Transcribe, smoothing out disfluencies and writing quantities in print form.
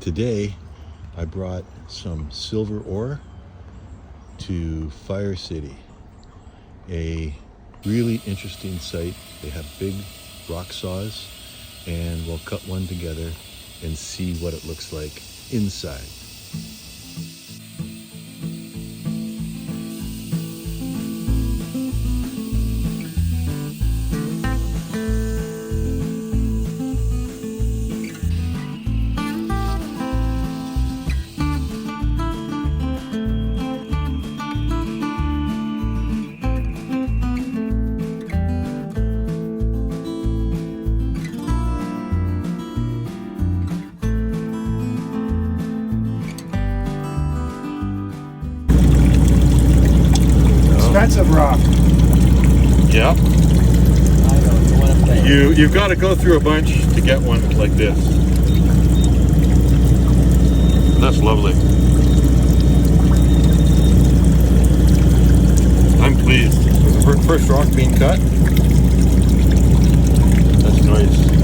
Today I brought some silver ore to Fire City, a really interesting site. They have big rock saws, and we'll cut one together and see what it looks like inside. Expensive rock. Yeah. I know, you want to pay. You've got to go through a bunch to get one like this. That's lovely. I'm pleased with the first rock being cut. That's nice.